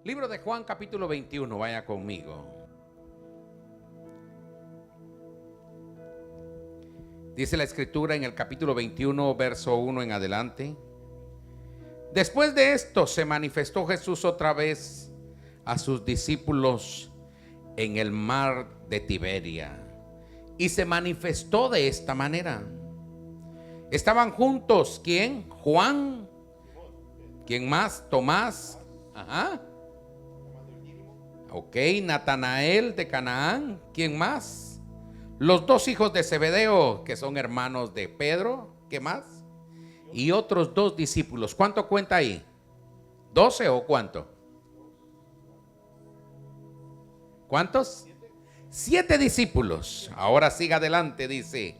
Libro de Juan capítulo 21, vaya conmigo. Dice la escritura en el capítulo 21, verso 1 en adelante. Después de esto se manifestó Jesús otra vez a sus discípulos en el mar de Tiberia. Y se manifestó de esta manera. Estaban juntos, ¿quién? Juan. ¿Quién más? Tomás. Ajá. Ok, Natanael de Canaán. ¿Quién más? Los dos hijos de Zebedeo, que son hermanos de Pedro. ¿Qué más? Y otros dos discípulos. ¿Cuánto cuenta ahí? ¿12 o cuánto? ¿Cuántos? 7 discípulos. Ahora siga adelante, dice.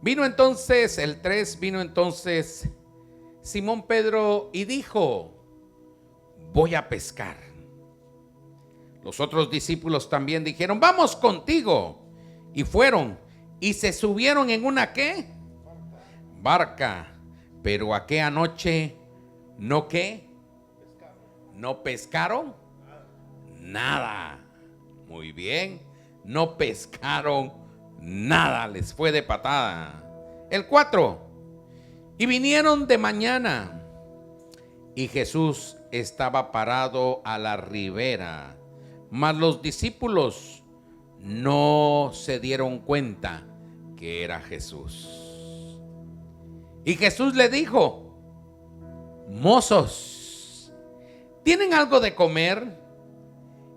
Vino entonces, el 3, vino entonces Simón Pedro y dijo: voy a pescar. Los otros discípulos también dijeron: vamos contigo. Y fueron y se subieron en una ¿qué? Barca. Pero aquella noche no ¿qué? No pescaron nada. Muy bien. No pescaron nada. Les fue de patada. El 4. Y vinieron de mañana. Y Jesús estaba parado a la ribera, mas los discípulos no se dieron cuenta que era Jesús. Y Jesús le dijo: mozos, ¿tienen algo de comer?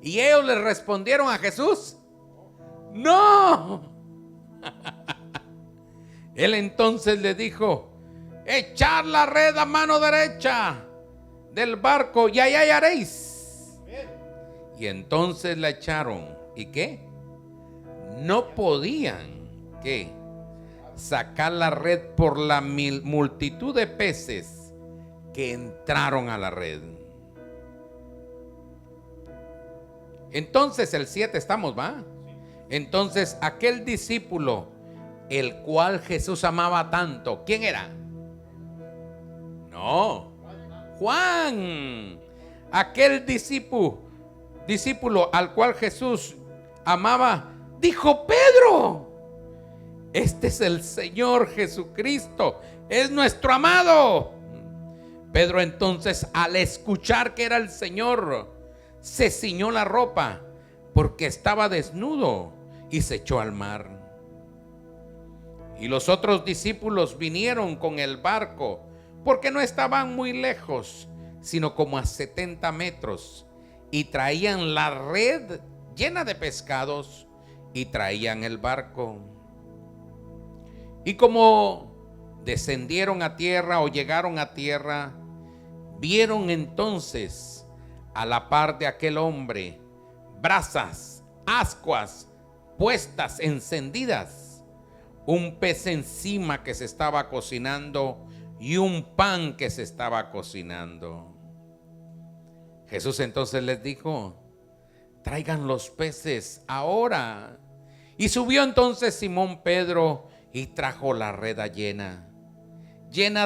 Y ellos le respondieron a Jesús: no. Él entonces le dijo: echad la red a mano derecha del barco y ahí hallaréis. Y entonces la echaron. ¿Y qué? No podían ¿qué? Sacar la red por la multitud de peces que entraron a la red. Entonces el 7 estamos, ¿va? Entonces aquel discípulo, el cual Jesús amaba tanto, ¿quién era? No, Juan. Aquel discípulo al cual Jesús amaba, dijo: Pedro, este es el Señor Jesucristo, es nuestro amado. Pedro entonces, al escuchar que era el Señor, se ciñó la ropa porque estaba desnudo y se echó al mar. Y los otros discípulos vinieron con el barco, porque no estaban muy lejos, sino como a 70 metros, y traían la red llena de pescados, y traían el barco. Y como descendieron a tierra o llegaron a tierra, vieron entonces a la par de aquel hombre brasas, ascuas puestas, encendidas, un pez encima que se estaba cocinando y un pan que se estaba cocinando. Jesús entonces les dijo: traigan los peces ahora. Y subió entonces Simón Pedro y trajo la red llena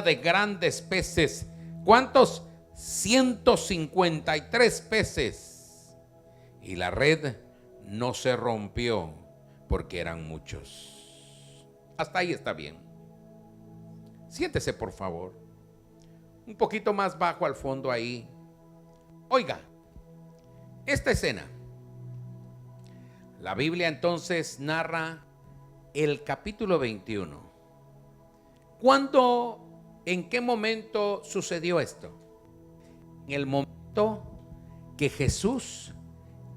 de grandes peces. ¿Cuántos? 153 peces. Y la red no se rompió porque eran muchos. Hasta ahí está bien. Siéntese, por favor. Un poquito más bajo al fondo ahí. Oiga, esta escena. La Biblia entonces narra el capítulo 21. ¿Cuándo, en qué momento sucedió esto? En el momento que Jesús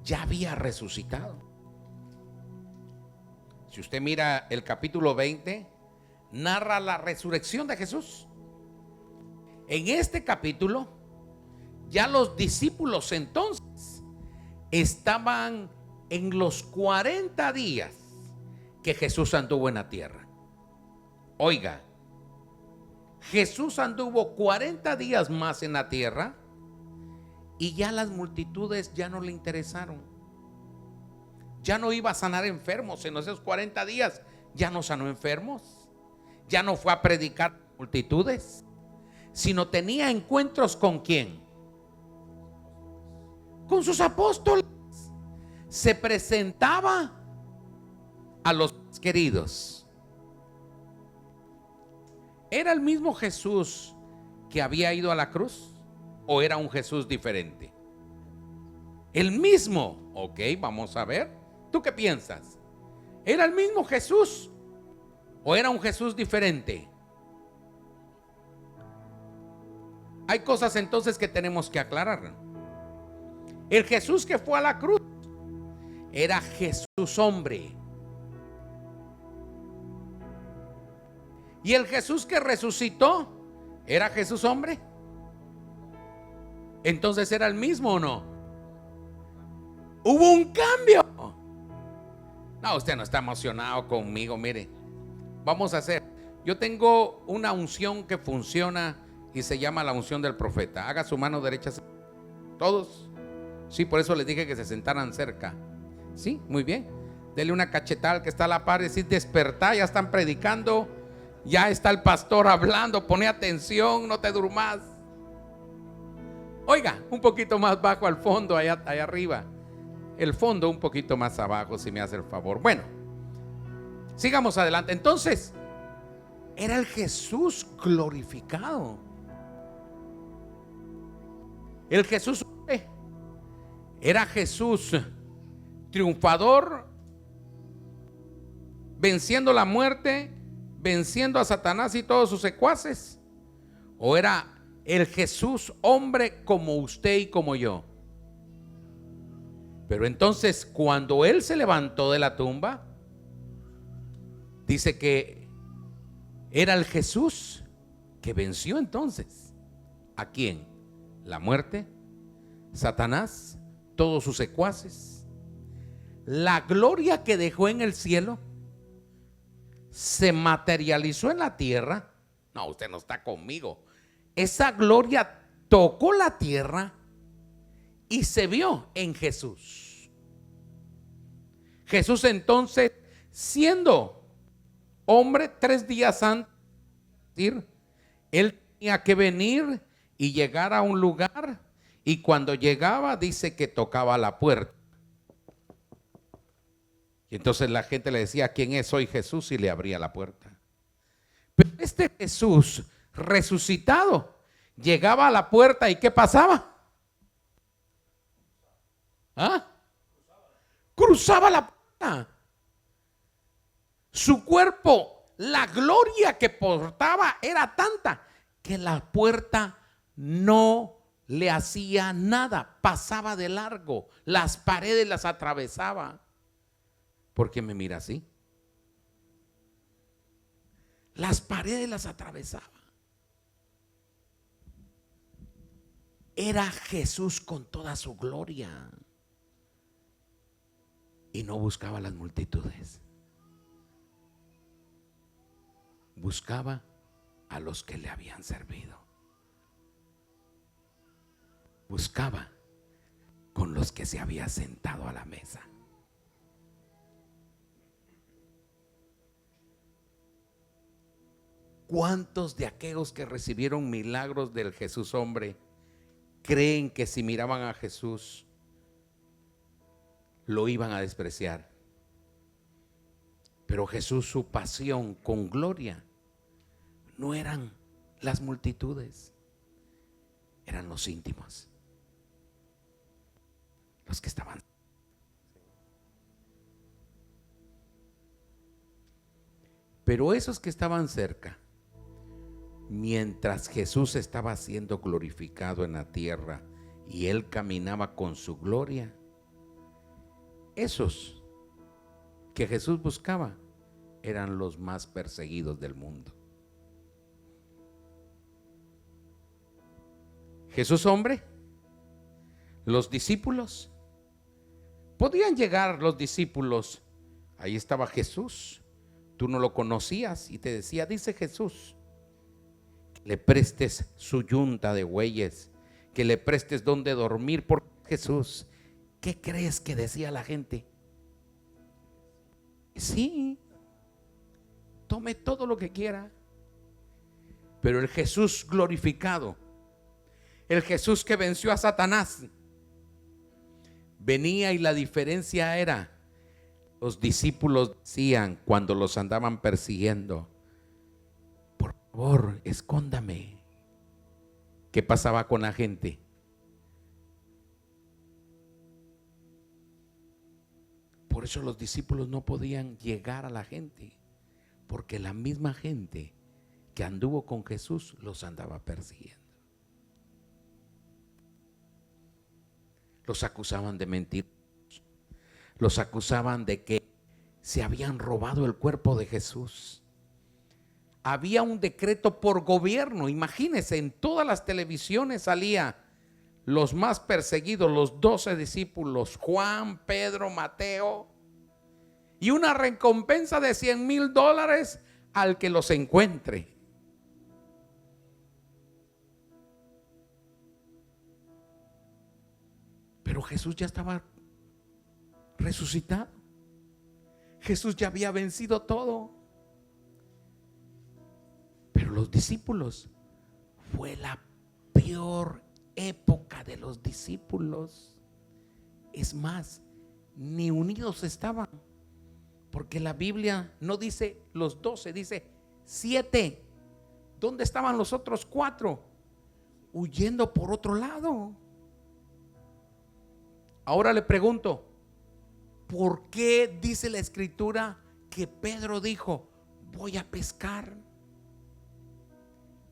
ya había resucitado. Si usted mira el capítulo 20, narra la resurrección de Jesús. En este capítulo, ya los discípulos entonces estaban en los 40 días que Jesús anduvo en la tierra. Oiga, Jesús anduvo 40 días más en la tierra y ya las multitudes ya no le interesaron. Ya no iba a sanar enfermos en esos 40 días. Ya no sanó enfermos. Ya no fue a predicar multitudes. sino tenía encuentros ¿con quién? Con sus apóstoles. Se presentaba a los queridos. ¿Era el mismo Jesús que había ido a la cruz o era un Jesús diferente? El mismo. Ok, vamos a ver. ¿Tú qué piensas? ¿Era el mismo Jesús o era un Jesús diferente? Hay cosas entonces que tenemos que aclarar. El Jesús que fue a la cruz era Jesús hombre. Y el Jesús que resucitó era Jesús hombre. Entonces, ¿era el mismo o no? Hubo un cambio. No, usted no está emocionado conmigo. Mire, vamos a hacer. Yo tengo una unción que funciona y se llama la unción del profeta. Haga su mano derecha. Todos. Sí, por eso les dije que se sentaran cerca. Sí, muy bien. Dele una cachetada al que está a la par y decir: despertá, ya están predicando. Ya está el pastor hablando, pone atención, no te durmas. Oiga, un poquito más bajo al fondo, allá arriba. El fondo un poquito más abajo, si me hace el favor. Bueno, sigamos adelante. Entonces, era el Jesús glorificado. El Jesús era Jesús triunfador, venciendo la muerte, venciendo a Satanás y todos sus secuaces. ¿O era el Jesús hombre como usted y como yo? Pero entonces, cuando él se levantó de la tumba, dice que era el Jesús que venció entonces. ¿A quién? La muerte, Satanás, todos sus secuaces. La gloria que dejó en el cielo se materializó en la tierra. No, usted no está conmigo. Esa gloria tocó la tierra y se vio en Jesús. Jesús entonces, siendo hombre 3 días antes, él tenía que venir y llegar a un lugar, y cuando llegaba dice que tocaba la puerta. Y entonces la gente le decía: ¿quién es? Soy Jesús, y le abría la puerta. Pero este Jesús resucitado llegaba a la puerta y ¿qué pasaba? ¿Ah? Cruzaba la puerta. Su cuerpo, la gloria que portaba era tanta que la puerta no le hacía nada, pasaba de largo, las paredes las atravesaba. ¿Por qué me mira así? Las paredes las atravesaba. Era Jesús con toda su gloria. Y no buscaba las multitudes. Buscaba a los que le habían servido. Buscaba con los que se había sentado a la mesa. ¿Cuántos de aquellos que recibieron milagros del Jesús hombre creen que si miraban a Jesús lo iban a despreciar? Pero Jesús, su pasión con gloria, no eran las multitudes, eran los íntimos, los que estaban. Pero esos que estaban cerca, mientras Jesús estaba siendo glorificado en la tierra y él caminaba con su gloria, esos que Jesús buscaba eran los más perseguidos del mundo. Jesús hombre, los discípulos, podían llegar los discípulos, ahí estaba Jesús, tú no lo conocías y te decía: dice Jesús, que le prestes su yunta de bueyes, que le prestes donde dormir. Por Jesús, ¿qué crees que decía la gente? Sí, tome todo lo que quiera. Pero el Jesús glorificado, el Jesús que venció a Satanás, venía, y la diferencia era, los discípulos decían cuando los andaban persiguiendo: por favor, escóndame. ¿Qué pasaba con la gente? Por eso los discípulos no podían llegar a la gente, porque la misma gente que anduvo con Jesús los andaba persiguiendo. Los acusaban de mentir, los acusaban de que se habían robado el cuerpo de Jesús. Había un decreto por gobierno, imagínense, en todas las televisiones salía los más perseguidos, los 12 discípulos, Juan, Pedro, Mateo, y una recompensa de $100,000 al que los encuentre. Pero Jesús ya estaba resucitado. Jesús ya había vencido todo. Pero los discípulos, fue la peor época de los discípulos. Es más, ni unidos estaban, porque la Biblia no dice los 12, dice 7. ¿Dónde estaban los otros 4? Huyendo por otro lado. Ahora le pregunto, ¿por qué dice la Escritura que Pedro dijo: voy a pescar?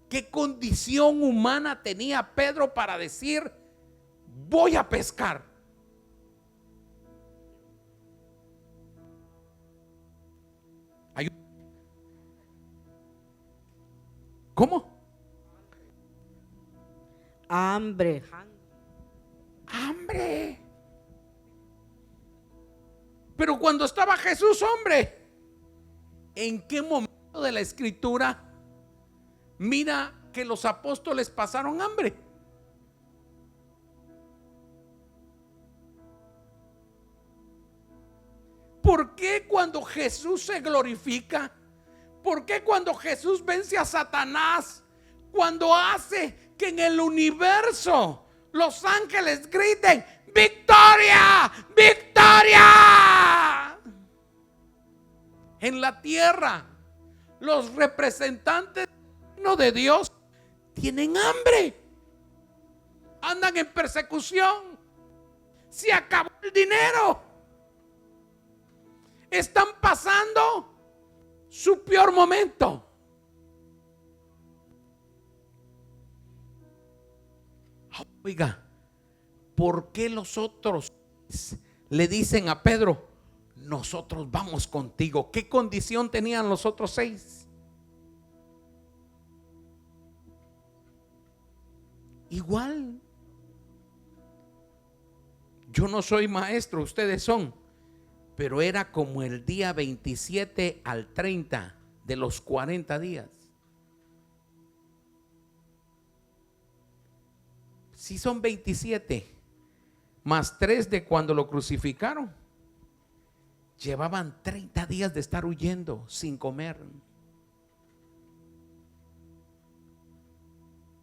¿Qué condición humana tenía Pedro para decir: voy a pescar? ¿Cómo? Hambre. Hambre. Pero cuando estaba Jesús, hombre, ¿en qué momento de la Escritura mira que los apóstoles pasaron hambre? ¿Por qué cuando Jesús se glorifica? ¿Por qué cuando Jesús vence a Satanás? Cuando hace que en el universo los ángeles griten: ¡Victoria! ¡Victoria! En la tierra, los representantes del reino de Dios tienen hambre, andan en persecución, se acabó el dinero, están pasando su peor momento. Oiga, ¿por qué los otros le dicen a Pedro: nosotros vamos contigo? ¿Qué condición tenían los otros 6? Igual. Yo no soy maestro, ustedes son, pero era como el día 27 al 30 de los 40 días. Si son 27 más 3 de cuando lo crucificaron, llevaban 30 días de estar huyendo sin comer.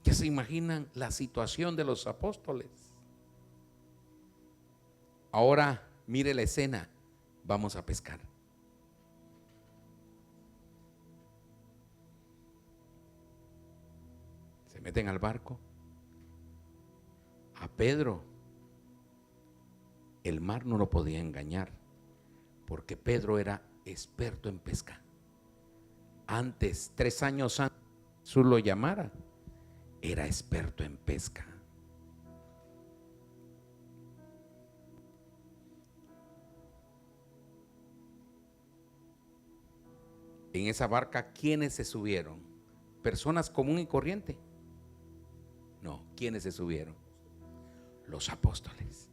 ¿Ya se imaginan la situación de los apóstoles? Ahora mire la escena: vamos a pescar. Se meten al barco. A Pedro el mar no lo podía engañar, porque Pedro era experto en pesca. Antes, 3 años antes Jesús lo llamara, era experto en pesca. En esa barca, ¿quiénes se subieron? ¿Personas común y corriente? No, ¿quiénes se subieron? Los apóstoles.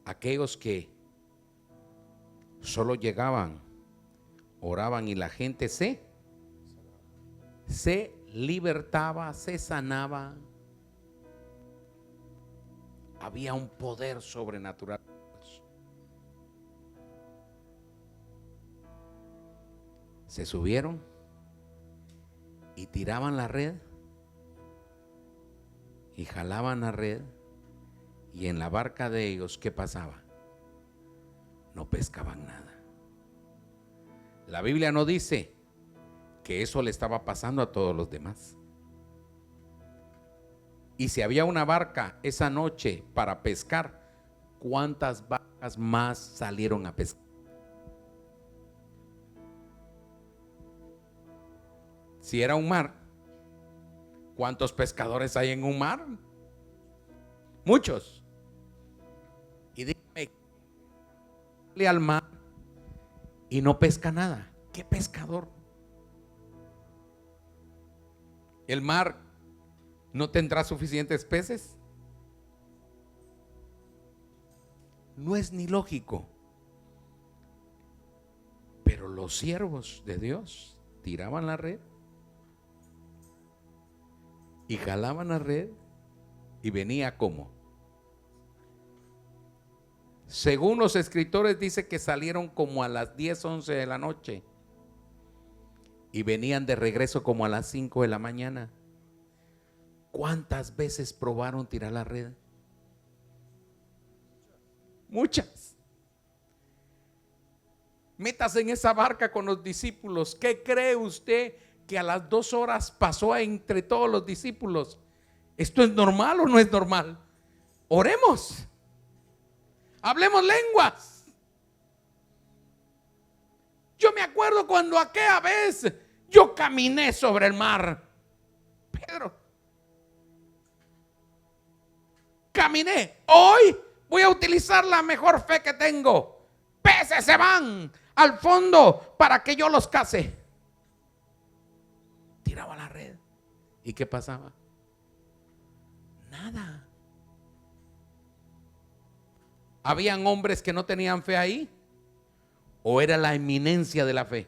Aquellos que solo llegaban, oraban y la gente se libertaba, se sanaba. Había un poder sobrenatural. Se subieron y tiraban la red y jalaban la red, y en la barca de ellos, ¿qué pasaba? No pescaban nada. La Biblia no dice que eso le estaba pasando a todos los demás. Y si había una barca esa noche para pescar, ¿cuántas barcas más salieron a pescar? Si era un mar, ¿cuántos pescadores hay en un mar? Muchos. Y dígame, sale al mar y no pesca nada. ¿Qué pescador? ¿El mar no tendrá suficientes peces? No es ni lógico. Pero los siervos de Dios tiraban la red y jalaban la red y venía como. Según los escritores dice que salieron como a las 10, 11 de la noche y venían de regreso como a las 5 de la mañana. ¿Cuántas veces probaron tirar la red? Muchas. Métase en esa barca con los discípulos. ¿Qué cree usted que a las 2 horas pasó entre todos los discípulos? ¿Esto es normal o no es normal? Oremos. Hablemos lenguas. Yo me acuerdo cuando aquella vez yo caminé sobre el mar. Pedro, caminé. Hoy voy a utilizar la mejor fe que tengo. Peces se van al fondo para que yo los case. Tiraba la red. ¿Y qué pasaba? Nada. ¿Habían hombres que no tenían fe ahí? ¿O era la eminencia de la fe?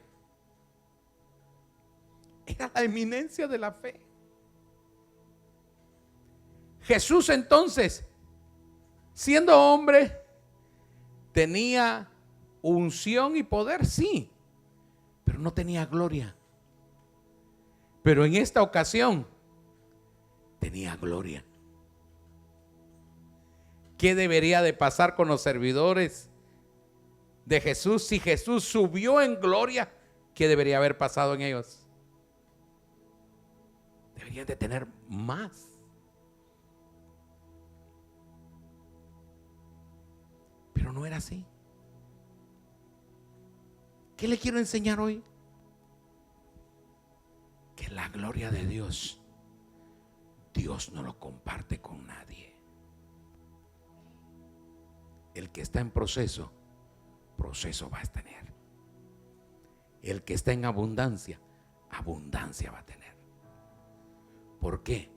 Era la eminencia de la fe. Jesús entonces, siendo hombre, tenía unción y poder, sí, pero no tenía gloria. Pero en esta ocasión tenía gloria. ¿Qué debería de pasar con los servidores de Jesús? Si Jesús subió en gloria, ¿qué debería haber pasado en ellos? Deberían de tener más. Pero no era así. ¿Qué le quiero enseñar hoy? Que la gloria de Dios, Dios no lo comparte con nadie. El que está en proceso, proceso va a tener. El que está en abundancia, abundancia va a tener. ¿Por qué?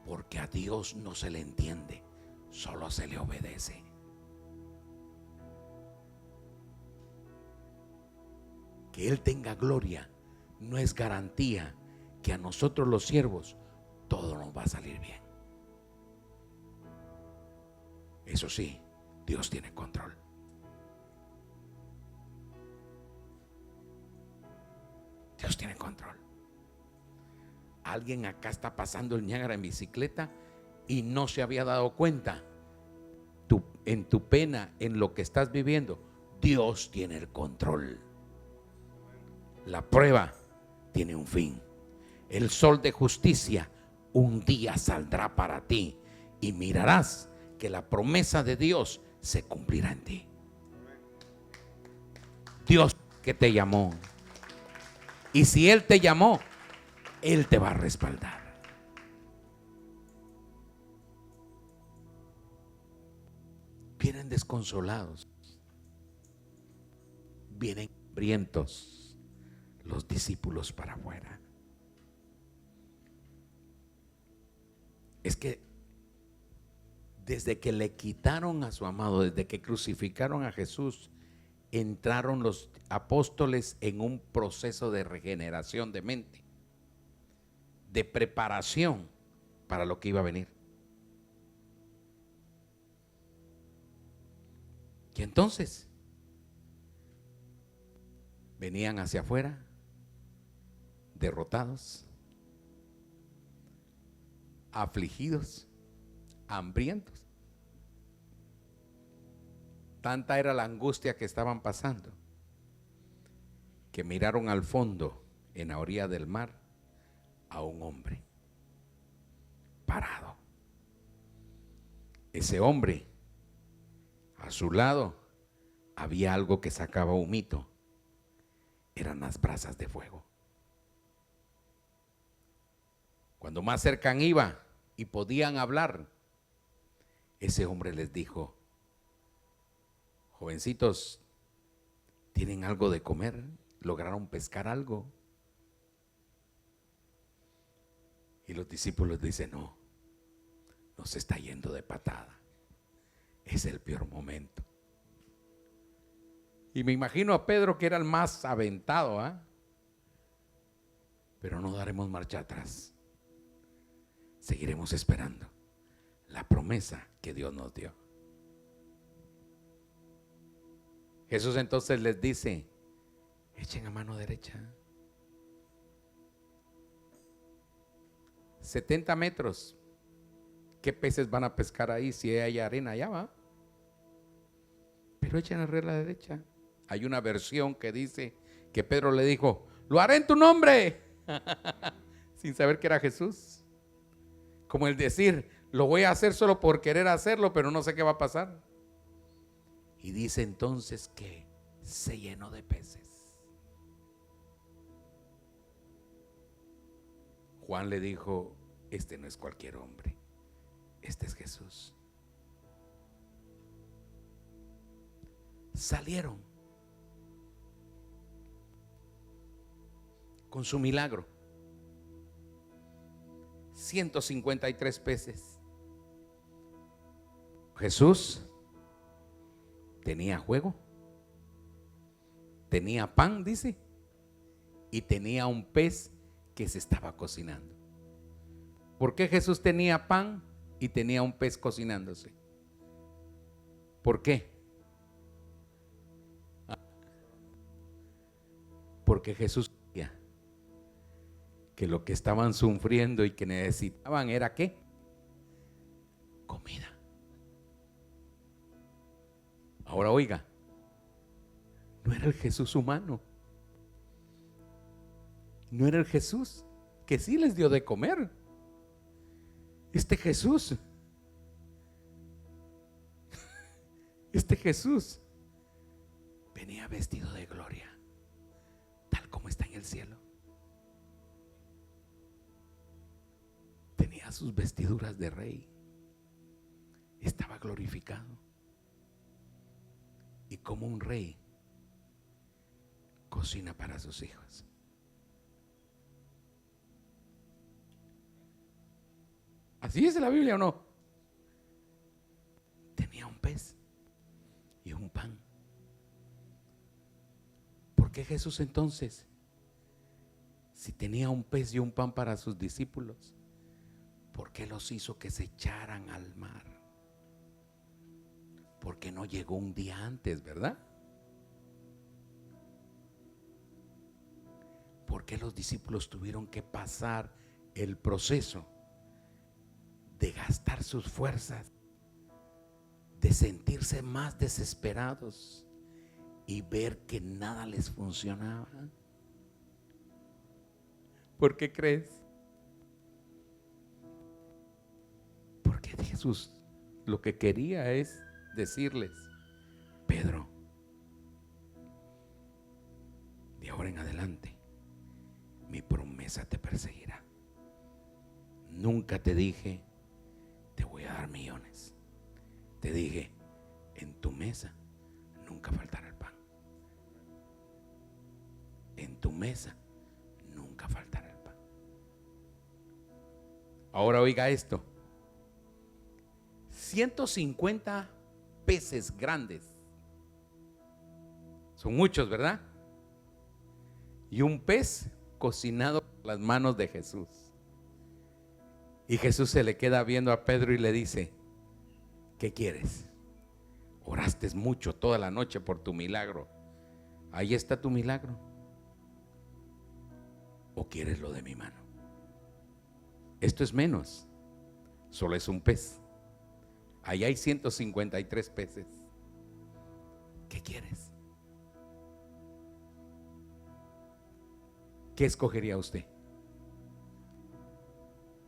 Porque a Dios no se le entiende, solo se le obedece. Que Él tenga gloria no es garantía que a nosotros los siervos todo nos va a salir bien. Eso sí, Dios tiene control. Dios tiene control. Alguien acá está pasando el Niágara en bicicleta y no se había dado cuenta. En tu pena, en lo que estás viviendo, Dios tiene el control. La prueba tiene un fin. El sol de justicia un día saldrá para ti y mirarás que la promesa de Dios se cumplirá en ti. Dios que te llamó. Y si Él te llamó, Él te va a respaldar. Vienen desconsolados. Vienen hambrientos los discípulos para afuera. Es que desde que le quitaron a su amado, desde que crucificaron a Jesús, entraron los apóstoles en un proceso de regeneración de mente, de preparación para lo que iba a venir. Y entonces venían hacia afuera derrotados, afligidos, hambrientos. Tanta era la angustia que estaban pasando, que miraron al fondo, en la orilla del mar, a un hombre parado. Ese hombre, a su lado, había algo que sacaba humito. Eran las brasas de fuego. Cuando más cerca iba y podían hablar, ese hombre les dijo: jovencitos, ¿tienen algo de comer? ¿Lograron pescar algo? Y los discípulos dicen: no, nos está yendo de patada. Es el peor momento. Y me imagino a Pedro, que era el más aventado, pero no daremos marcha atrás. Seguiremos esperando la promesa que Dios nos dio. Jesús entonces les dice: echen a mano derecha. 70 metros. ¿Qué peces van a pescar ahí si hay arena allá, va? Pero echen a la derecha. Hay una versión que dice que Pedro le dijo: lo haré en tu nombre. Sin saber que era Jesús. Como el decir: lo voy a hacer solo por querer hacerlo, pero no sé qué va a pasar. Y dice entonces que se llenó de peces. Juan le dijo: este no es cualquier hombre, este es Jesús. Salieron con su milagro. 153 peces. Jesús tenía juego, tenía pan, dice, y tenía un pez que se estaba cocinando. ¿Por qué Jesús tenía pan y tenía un pez cocinándose? ¿Por qué? Porque Jesús sabía que lo que estaban sufriendo y que necesitaban era ¿qué? Comida. Ahora oiga, no era el Jesús humano, no era el Jesús que sí les dio de comer. Este Jesús venía vestido de gloria, tal como está en el cielo. Tenía sus vestiduras de rey, estaba glorificado. Y como un rey cocina para sus hijos. ¿Así dice la Biblia o no? Tenía un pez y un pan. ¿Por qué Jesús entonces, si tenía un pez y un pan para sus discípulos, por qué los hizo que se echaran al mar? Porque no llegó un día antes, ¿verdad? ¿Por qué los discípulos tuvieron que pasar el proceso de gastar sus fuerzas, de sentirse más desesperados y ver que nada les funcionaba? ¿Por qué crees? Porque Jesús lo que quería es decirles: Pedro, de ahora en adelante mi promesa te perseguirá. Nunca te dije: te voy a dar millones. Te dije: en tu mesa nunca faltará el pan. En tu mesa nunca faltará el pan. Ahora oiga esto: 150 peces grandes. Son muchos, ¿verdad? Y un pez cocinado por las manos de Jesús. Y Jesús se le queda viendo a Pedro y le dice: ¿qué quieres? Oraste mucho toda la noche por tu milagro. Ahí está tu milagro. o quieres lo de mi mano? Esto es menos, solo es un pez. Allá hay 153 peces. ¿Qué quieres? ¿Qué escogería usted?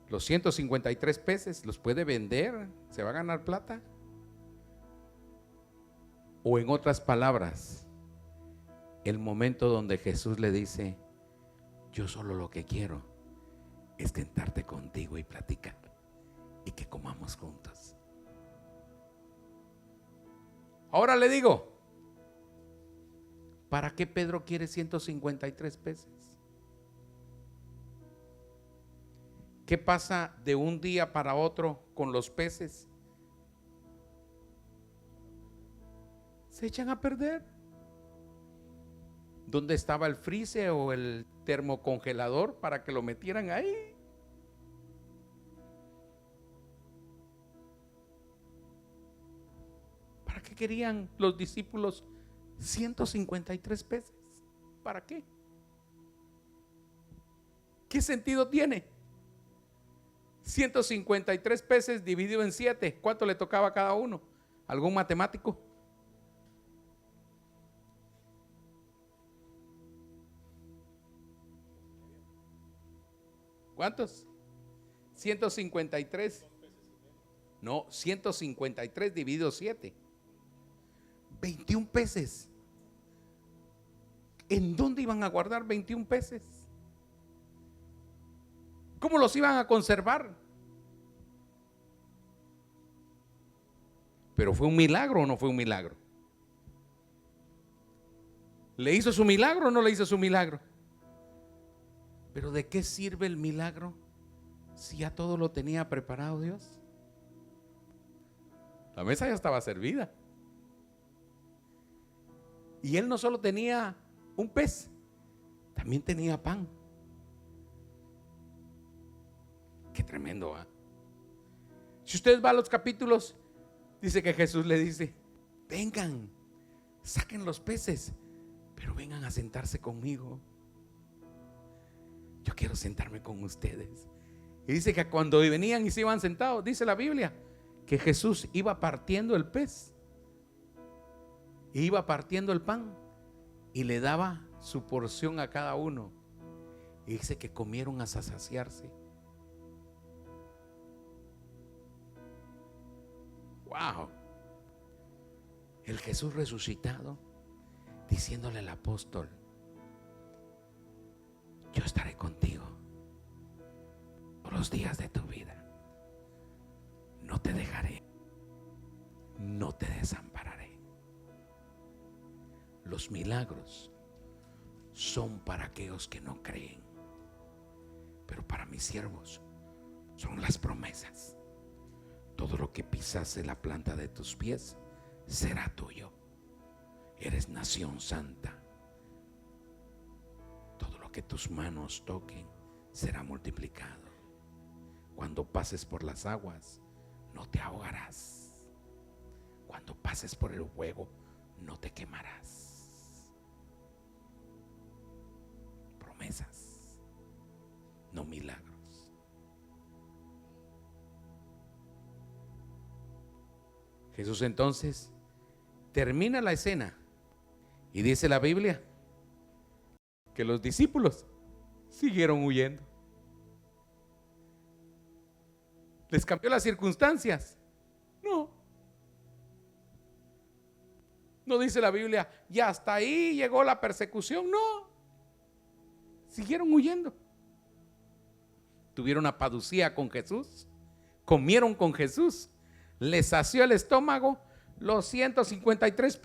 Los 153 peces los puede vender, se va a ganar plata. O en otras palabras, el momento donde Jesús le dice: yo solo lo que quiero es sentarte contigo y platicar y que comamos juntos. Ahora le digo, ¿para qué Pedro quiere 153 peces? ¿Qué pasa de un día para otro con los peces? Se echan a perder. ¿Dónde estaba el freezer o el termocongelador para que lo metieran ahí? ¿Para qué querían los discípulos 153 peces? ¿Para qué? ¿Qué sentido tiene? 153 peces dividido en 7. ¿Cuánto le tocaba a cada uno? ¿Algún matemático? ¿Cuántos? 153. No, 153 dividido 7. 21 peces. ¿En dónde iban a guardar 21 peces? ¿Cómo los iban a conservar? Pero ¿fue un milagro o no fue un milagro? ¿Le hizo su milagro o no le hizo su milagro? Pero ¿de qué sirve el milagro si ya todo lo tenía preparado Dios? La mesa ya estaba servida. Y él no solo tenía un pez, también tenía pan. Qué tremendo, ¿eh? Si usted va a los capítulos, dice que Jesús le dice: vengan, saquen los peces, pero vengan a sentarse conmigo. Yo quiero sentarme con ustedes. Y dice que cuando venían y se iban sentados, dice la Biblia, que Jesús iba partiendo el pez, iba partiendo el pan y le daba su porción a cada uno. Y dice que comieron hasta saciarse. Wow. El Jesús resucitado diciéndole al apóstol: yo estaré contigo por los días de tu vida. No te dejaré, no te desampararé. Los milagros son para aquellos que no creen, pero para mis siervos son las promesas. Todo lo que pisase la planta de tus pies será tuyo. Eres nación santa. Todo lo que tus manos toquen será multiplicado. Cuando pases por las aguas, no te ahogarás. Cuando pases por el fuego, no te quemarás. Promesas, no milagros. Jesús entonces termina la escena y dice la Biblia que los discípulos siguieron huyendo. ¿Les cambió las circunstancias? No. No dice la Biblia, y hasta ahí llegó la persecución. No. Siguieron huyendo. Tuvieron apaducía con Jesús. Comieron con Jesús. Les sació el estómago. Los 153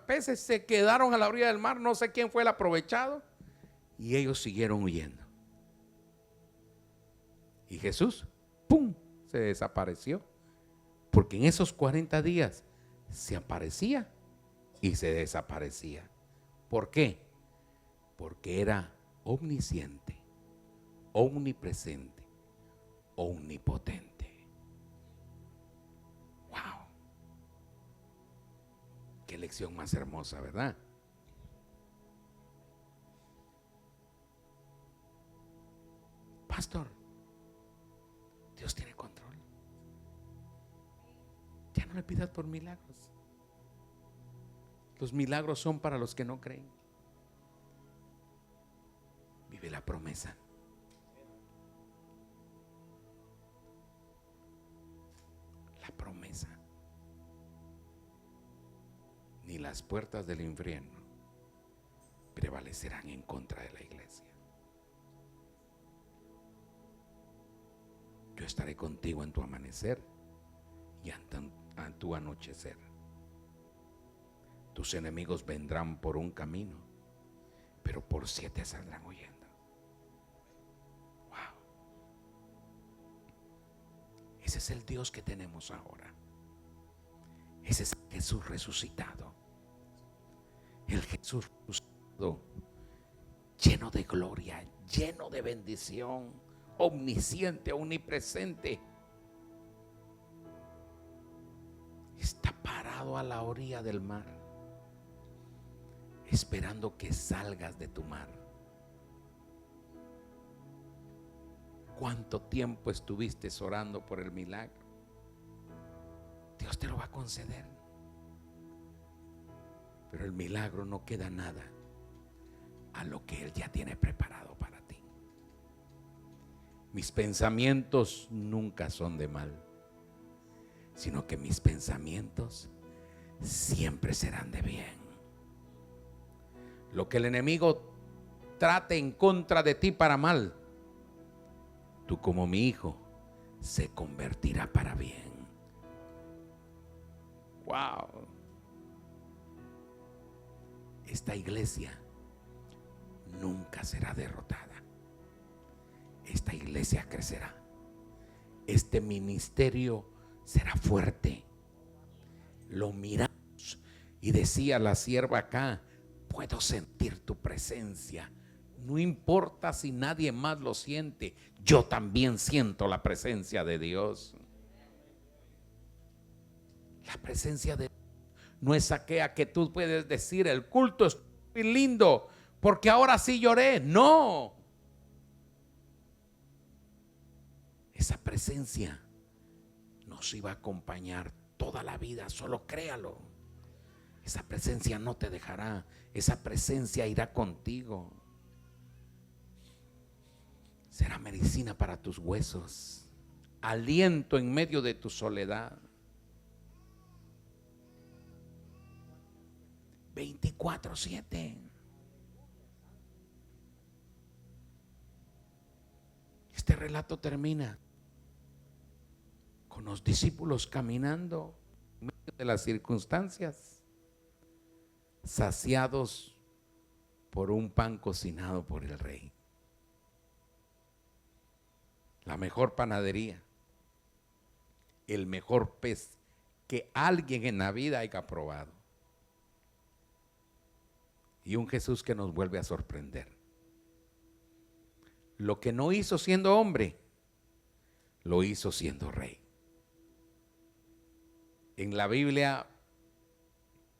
peces se quedaron a la orilla del mar. No sé quién fue el aprovechado. Y ellos siguieron huyendo. Y Jesús, ¡pum!, se desapareció. Porque en esos 40 días se aparecía y se desaparecía. ¿Por qué? Porque era omnisciente, omnipresente, omnipotente. ¡Wow! Qué lección más hermosa, ¿verdad? pastor, Dios tiene control. Ya no le pidas por milagros. Los milagros son para los que no creen. Vive la promesa. La promesa. Ni las puertas del infierno prevalecerán en contra de la iglesia. Yo estaré contigo en tu amanecer y en tu anochecer. Tus enemigos vendrán por un camino, pero por 7 saldrán huyendo. Wow. Ese es el Dios que tenemos ahora. Ese es el Jesús resucitado. El Jesús resucitado, lleno de gloria, lleno de bendición, omnisciente, omnipresente. Está parado a la orilla del mar, esperando que salgas de tu mar. ¿Cuánto tiempo estuviste orando por el milagro? Dios te lo va a conceder. Pero el milagro no queda nada a lo que Él ya tiene preparado para ti. Mis pensamientos nunca son de mal, sino que mis pensamientos siempre serán de bien. Lo que el enemigo trate en contra de ti para mal, tú como mi hijo se convertirá para bien. Wow. Esta iglesia nunca será derrotada. Esta iglesia crecerá. Este ministerio será fuerte. Lo miramos y decía la sierva acá: puedo sentir tu presencia. No importa si nadie más lo siente, yo también siento la presencia de Dios. La presencia de Dios no es aquella que tú puedes decir: el culto es muy lindo porque ahora sí lloré. No. Esa presencia nos iba a acompañar toda la vida, solo créalo. Esa presencia no te dejará, esa presencia irá contigo. Será medicina para tus huesos, aliento en medio de tu soledad. 24/7. Este relato termina con los discípulos caminando en medio de las circunstancias, saciados por un pan cocinado por el rey. La mejor panadería, el mejor pez que alguien en la vida haya probado. Y un Jesús que nos vuelve a sorprender. Lo que no hizo siendo hombre, lo hizo siendo rey. En la Biblia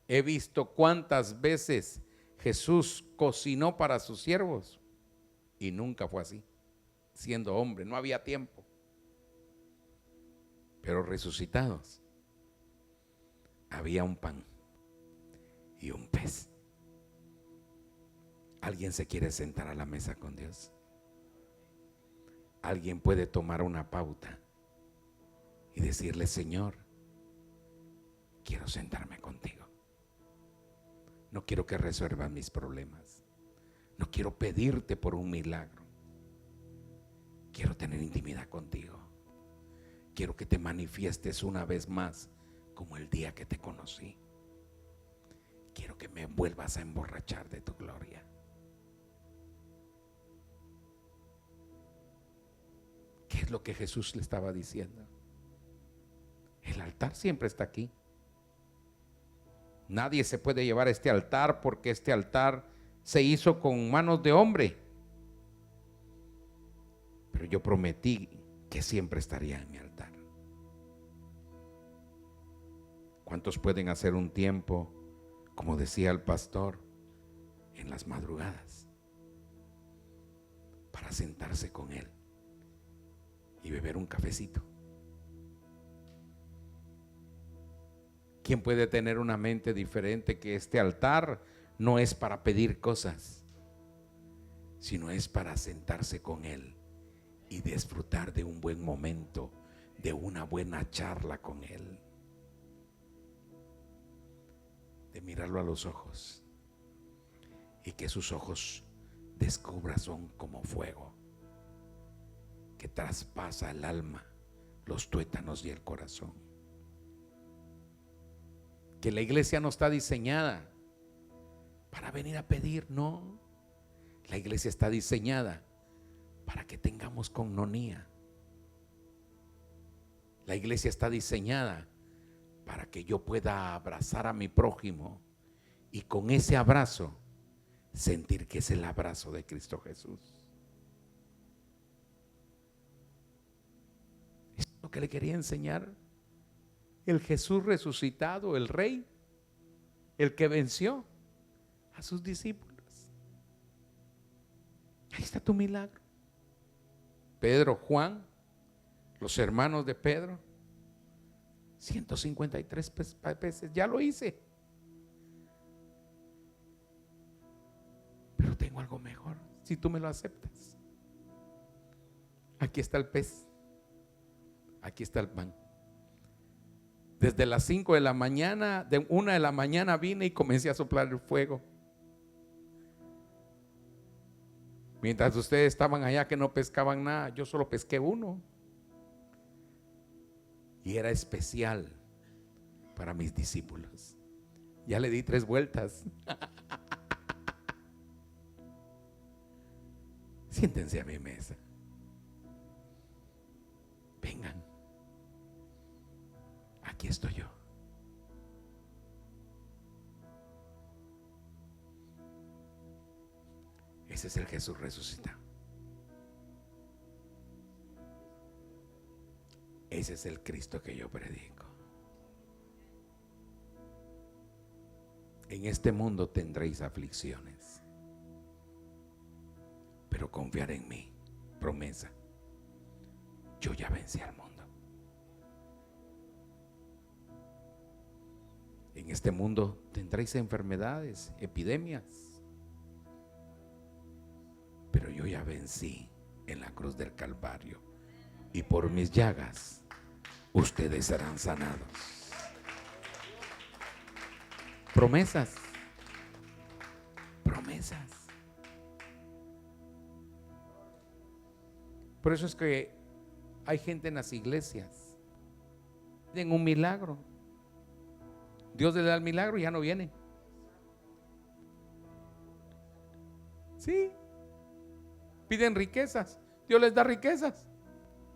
he visto cuántas veces Jesús cocinó para sus siervos y nunca fue así. Siendo hombre, no había tiempo. Pero resucitados, había un pan y un pez. ¿Alguien se quiere sentar a la mesa con Dios? Alguien puede tomar una pauta y decirle: Señor, quiero sentarme contigo. No quiero que resuelvas mis problemas. No quiero pedirte por un milagro. Quiero tener intimidad contigo. Quiero que te manifiestes una vez más como el día que te conocí. Quiero que me vuelvas a emborrachar de tu gloria. ¿Qué es lo que Jesús le estaba diciendo? El altar siempre está aquí. Nadie se puede llevar este altar porque este altar se hizo con manos de hombre. Pero yo prometí que siempre estaría en mi altar. ¿Cuántos pueden hacer un tiempo, como decía el pastor, en las madrugadas, para sentarse con Él y beber un cafecito. ¿Quién puede tener una mente diferente que este altar no es para pedir cosas, sino es para sentarse con Él y disfrutar de un buen momento, de una buena charla con Él, de mirarlo a los ojos y que sus ojos descubra son como fuego que traspasa el alma, los tuétanos y el corazón. Que la iglesia no está diseñada para venir a pedir, no. La iglesia está diseñada para que tengamos coinonía. La iglesia está diseñada para que yo pueda abrazar a mi prójimo y con ese abrazo sentir que es el abrazo de Cristo Jesús. Es lo que le quería enseñar el Jesús resucitado, el Rey, el que venció a sus discípulos. Ahí está tu milagro. Pedro, Juan, los hermanos de Pedro, 153 peces, ya lo hice. Pero tengo algo mejor, si tú me lo aceptas. Aquí está el pez, aquí está el pan. Desde las 5 de la mañana, de 1 de la mañana vine y comencé a soplar el fuego. Mientras ustedes estaban allá que no pescaban nada, yo solo pesqué uno. Y era especial para mis discípulos. Ya le di 3 vueltas. Siéntense a mi mesa. Vengan. Aquí estoy yo. Ese es el Jesús resucitado. Ese es el Cristo que yo predico. En este mundo tendréis aflicciones, pero confiar en mí, promesa. Yo ya vencí al mundo. En este mundo tendréis enfermedades, epidemias, pero yo ya vencí en la cruz del Calvario y por mis llagas ustedes serán sanados. Promesas, promesas. Por eso es que hay gente en las iglesias, piden un milagro, Dios le da el milagro y ya no viene. Sí, piden riquezas, Dios les da riquezas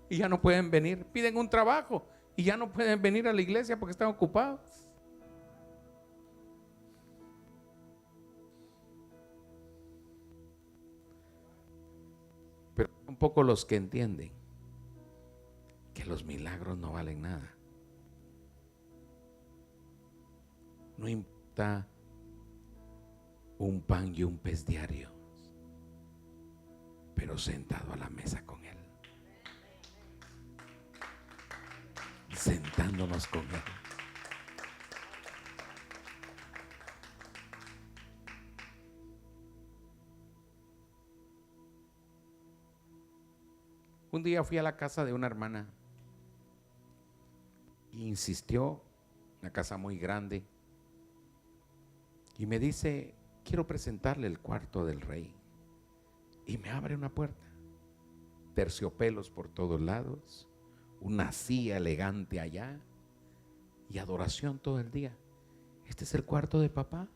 y ya no pueden venir. Piden un trabajo y ya no pueden venir a la iglesia porque están ocupados. Pero un poco los que entienden que los milagros no valen nada. No importa un pan y un pez diarios, pero sentado a la mesa con Él, sentándonos con Él. Un día fui a la casa de una hermana e insistió, una casa muy grande, y me dice: quiero presentarle el cuarto del rey. Y me abre una puerta, terciopelos por todos lados, una silla elegante allá y adoración todo el día. ¿Este es el cuarto de papá?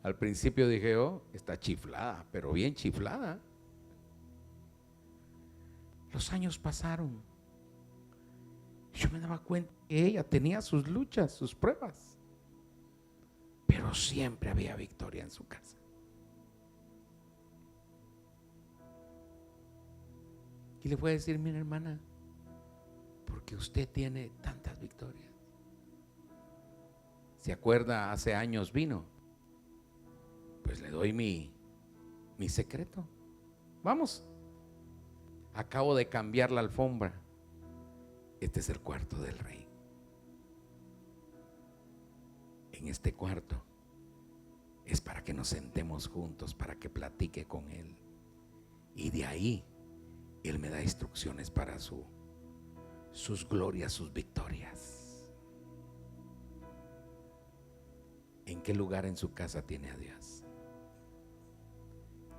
Al principio dije: oh, está chiflada, pero bien chiflada. Los años pasaron. Yo me daba cuenta que ella tenía sus luchas, sus pruebas, pero siempre había victoria en su casa. Y le voy a decir: mira, hermana, porque usted tiene tantas victorias. ¿Se acuerda? Hace años vino. Pues le doy mi secreto. Vamos. acabo de cambiar la alfombra. Este es el cuarto del rey. En este cuarto es para que nos sentemos juntos, para que platique con él. Y de ahí él me da instrucciones para sus glorias, sus victorias. ¿En qué lugar en su casa tiene a Dios?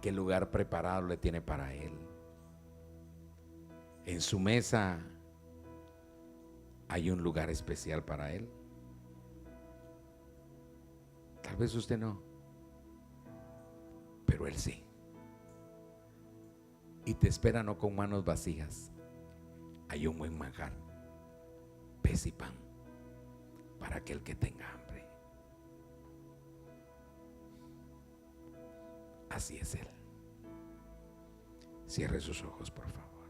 ¿Qué lugar preparado le tiene para él? En su mesa hay un lugar especial para él. Tal vez usted no, pero él sí. Y te espera no con manos vacías. Hay un buen manjar, pez y pan, para aquel que tenga hambre. Así es él. Cierre sus ojos, por favor.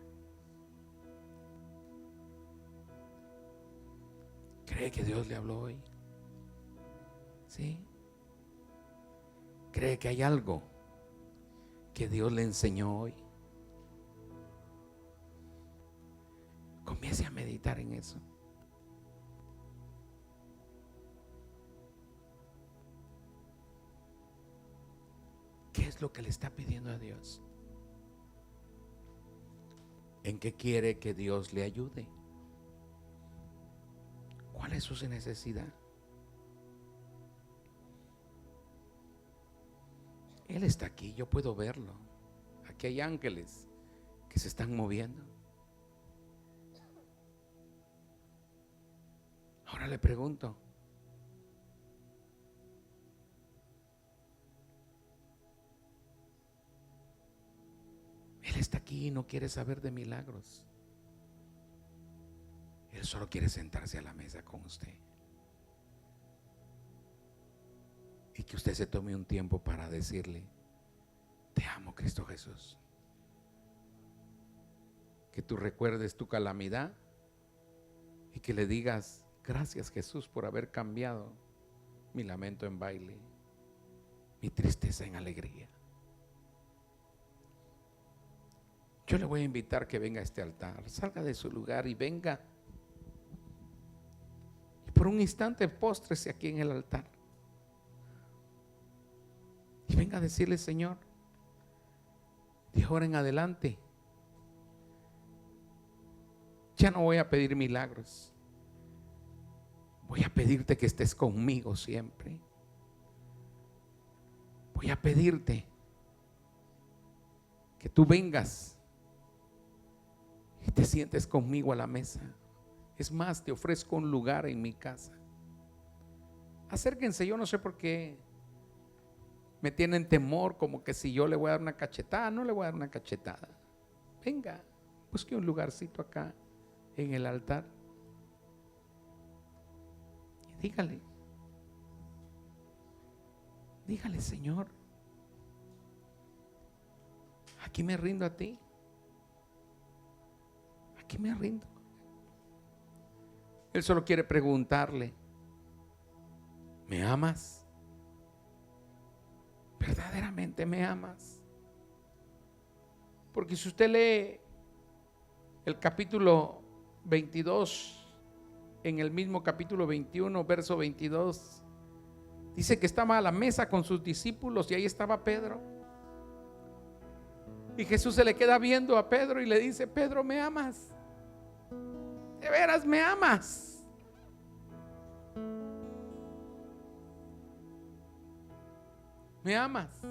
¿Cree que Dios le habló hoy? ¿Sí? ¿Cree que hay algo que Dios le enseñó hoy? Comience a meditar en eso. ¿Qué es lo que le está pidiendo a Dios? ¿En qué quiere que Dios le ayude? ¿Cuál es su necesidad? Él está aquí, yo puedo verlo. Aquí hay ángeles que se están moviendo. Ahora le pregunto, Él está aquí y no quiere saber de milagros. Él solo quiere sentarse a la mesa con usted. Y que usted se tome un tiempo para decirle: te amo, Cristo Jesús. Que tú recuerdes tu calamidad y que le digas: gracias, Jesús, por haber cambiado mi lamento en baile, mi tristeza en alegría. Yo le voy a invitar que venga a este altar, salga de su lugar y venga. Y por un instante póstrese aquí en el altar. Y venga a decirle: Señor, de ahora en adelante ya no voy a pedir milagros. Voy a pedirte que estés conmigo siempre. Voy a pedirte que tú vengas y te sientes conmigo a la mesa. Es más, te ofrezco un lugar en mi casa. Acérquense. Yo no sé por qué me tienen temor, como que si yo le voy a dar una cachetada. No le voy a dar una cachetada. Venga, busque un lugarcito acá en el altar y dígale: Señor, aquí me rindo a ti. Aquí me rindo. Él solo quiere preguntarle: ¿me amas? ¿Verdaderamente me amas? Porque si usted lee el capítulo 22, en el mismo capítulo 21, verso 22, dice que estaba a la mesa con sus discípulos y ahí estaba Pedro. Y Jesús se le queda viendo a Pedro y le dice: Pedro, ¿me amas? ¿De veras me amas? ¿Me amas?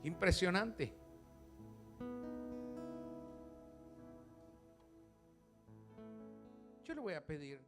Impresionante. Yo le voy a pedir